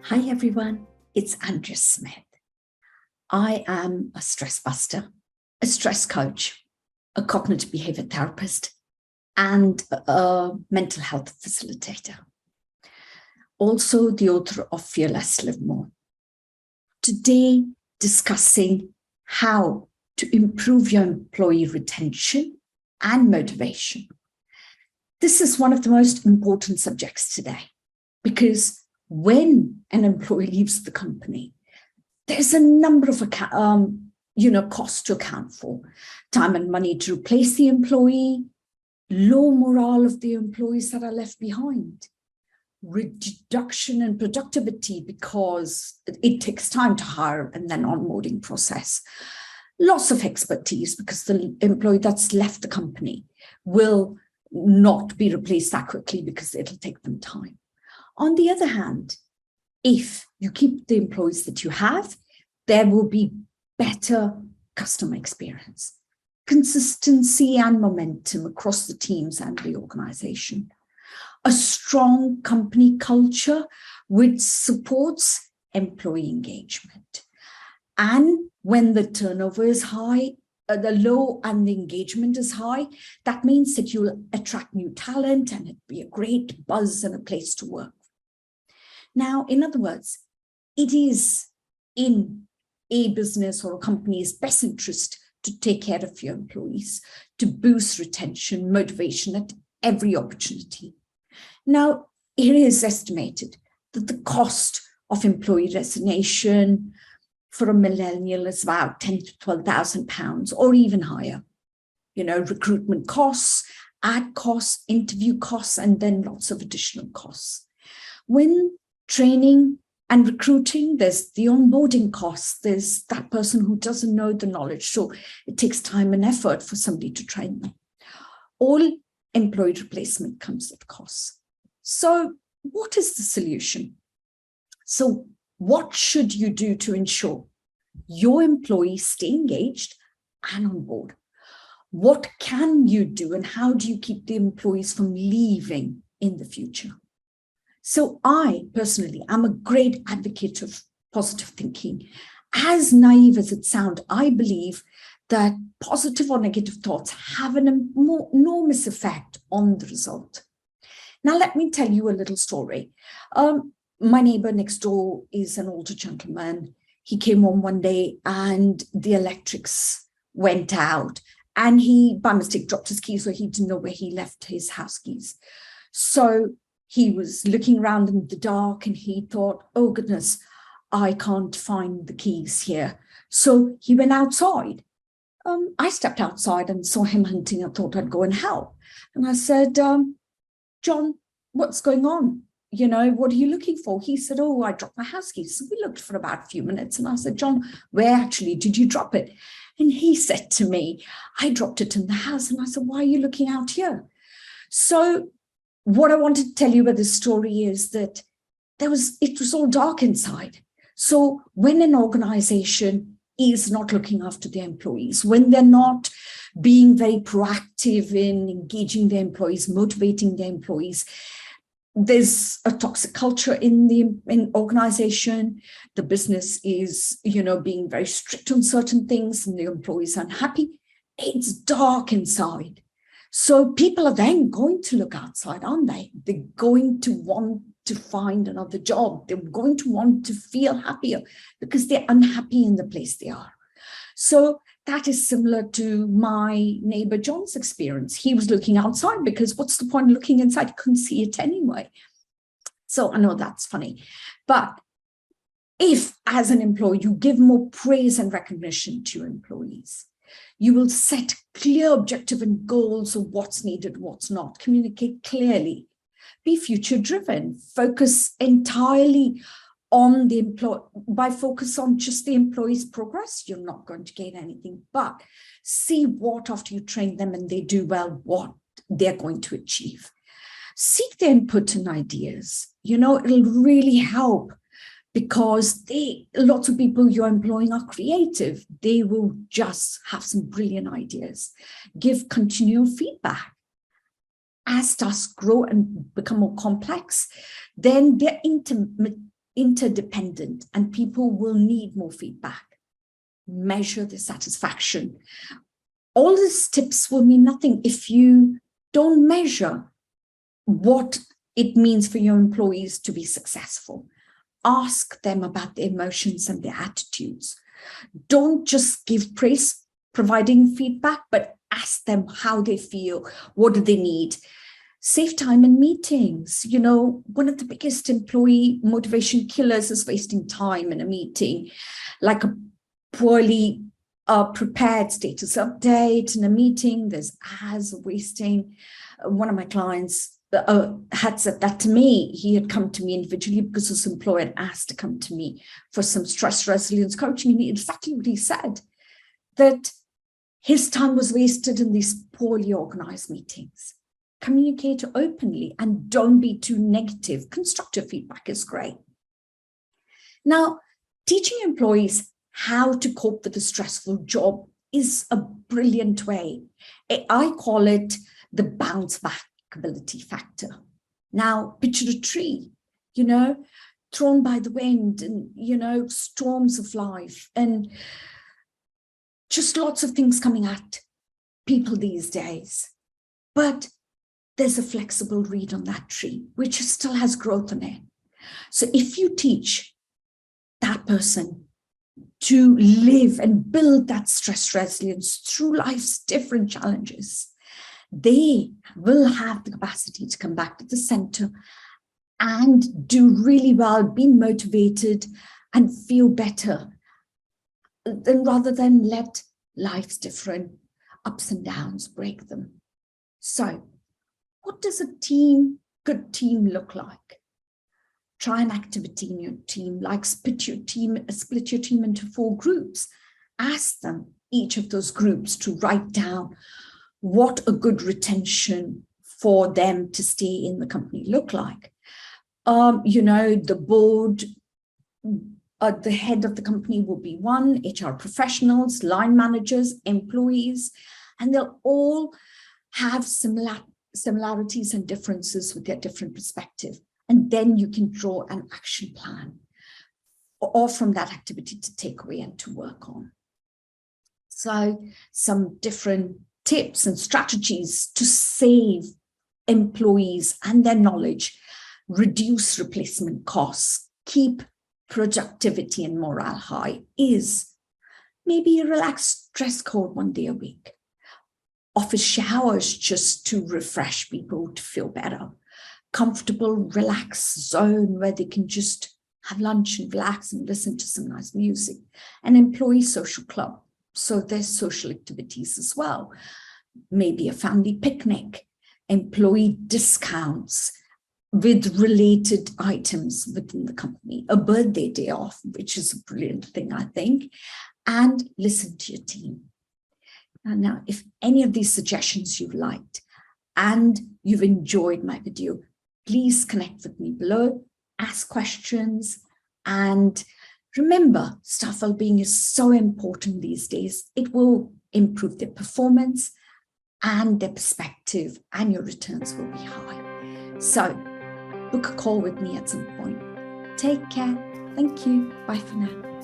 Hi everyone, it's Andrea Smith. I am a stress buster, a stress coach, a cognitive behavior therapist, and a mental health facilitator. Also the author of Fear Less, Live More. Today, discussing how to improve your employee retention and motivation. This is one of the most important subjects today because when an employee leaves the company, there's a number of costs to account for. Time and money to replace the employee, low morale of the employees that are left behind, reduction in productivity because it takes time to hire and then onboarding process, loss of expertise because the employee that's left the company will not be replaced that quickly because it'll take them time. On the other hand, if you keep the employees that you have, there will be better customer experience, consistency and momentum across the teams and the organization, a strong company culture which supports employee engagement. And when the turnover is high, the low and the engagement is high, that means that you'll attract new talent and it'll be a great buzz and a place to work. Now, in other words, it is in a business or a company's best interest to take care of your employees, to boost retention, motivation at every opportunity. Now, it is estimated that the cost of employee resignation for a millennial is about £10,000 to £12,000 or even higher. Recruitment costs, ad costs, interview costs, and then lots of additional costs. When training and recruiting, there's the onboarding costs, there's that person who doesn't know the knowledge, so it takes time and effort for somebody to train them. All employee replacement comes at costs. So what is the solution? So what should you do to ensure your employees stay engaged and on board? What can you do and how do you keep the employees from leaving in the future? So I personally am a great advocate of positive thinking. As naive as it sounds, I believe that positive or negative thoughts have an enormous effect on the result. Now, let me tell you a little story. My neighbor next door is an older gentleman. He came home one day and the electrics went out and he, by mistake, dropped his keys, so he didn't know where he left his house keys. So he was looking around in the dark and he thought, oh goodness, I can't find the keys here. So he went outside. I stepped outside and saw him hunting. I thought I'd go and help. And I said, John, what's going on? What are you looking for? He said, oh, I dropped my house keys. So we looked for about a few minutes and I said, John, where actually did you drop it? And he said to me, I dropped it in the house. And I said, why are you looking out here? So what I wanted to tell you about this story is that it was all dark inside. So when an organization is not looking after their employees, when they're not being very proactive in engaging their employees, motivating their employees, there's a toxic culture in organization. The business is, being very strict on certain things and the employees are unhappy. It's dark inside. So people are then going to look outside, aren't they? They're going to want to find another job. They're going to want to feel happier because they're unhappy in the place they are. So that is similar to my neighbor John's experience. He was looking outside because what's the point of looking inside? He couldn't see it anyway. So I know that's funny. But if, as an employee, you give more praise and recognition to your employees, you will set clear objective and goals of what's needed, what's not, communicate clearly, be future driven, focus entirely on the employee. By focus on just the employee's progress, you're not going to gain anything, but see what after you train them and they do well, what they're going to achieve. Seek their input and ideas. It'll really help. Because lots of people you're employing are creative. They will just have some brilliant ideas. Give continual feedback. As tasks grow and become more complex, then their interdependent and people will need more feedback. Measure the satisfaction. All these tips will mean nothing if you don't measure what it means for your employees to be successful. Ask them about their emotions and their attitudes. Don't just give praise providing feedback, but ask them how they feel, what do they need. Save time in meetings. You know, one of the biggest employee motivation killers is wasting time in a meeting, like a poorly prepared status update in a meeting. There's hours of wasting. One of my clients had said that to me. He had come to me individually because his employer had asked to come to me for some stress resilience coaching. And exactly what he said, that his time was wasted in these poorly organized meetings. Communicate openly and don't be too negative. Constructive feedback is great. Now, teaching employees how to cope with a stressful job is a brilliant way. I call it the bounce back ability factor. Now, picture a tree, you know, thrown by the wind and, you know, storms of life and just lots of things coming at people these days. But there's a flexible reed on that tree, which still has growth in it. So if you teach that person to live and build that stress resilience through life's different challenges, they will have the capacity to come back to the center and do really well, be motivated and feel better, rather than let life's different ups and downs break them. So what does a good team look like? Try an activity in your team, like split your team into 4 groups. Ask them, each of those groups, to write down what a good retention for them to stay in the company look like. You know, the board, the head of the company will be one, HR professionals, line managers, employees, and they'll all have similarities and differences with their different perspective. And then you can draw an action plan or from that activity to take away and to work on. So some different tips and strategies to save employees and their knowledge, reduce replacement costs, keep productivity and morale high is maybe a relaxed dress code 1 day a week. Office showers just to refresh people to feel better. Comfortable, relaxed zone where they can just have lunch and relax and listen to some nice music. An employee social club. So there's social activities as well. Maybe a family picnic, employee discounts with related items within the company, a birthday day off, which is a brilliant thing, I think, and listen to your team. Now, if any of these suggestions you've liked and you've enjoyed my video, please connect with me below, ask questions, and remember, staff well-being is so important these days. It will improve their performance and their perspective, and your returns will be high. So book a call with me at some point. Take care. Thank you. Bye for now.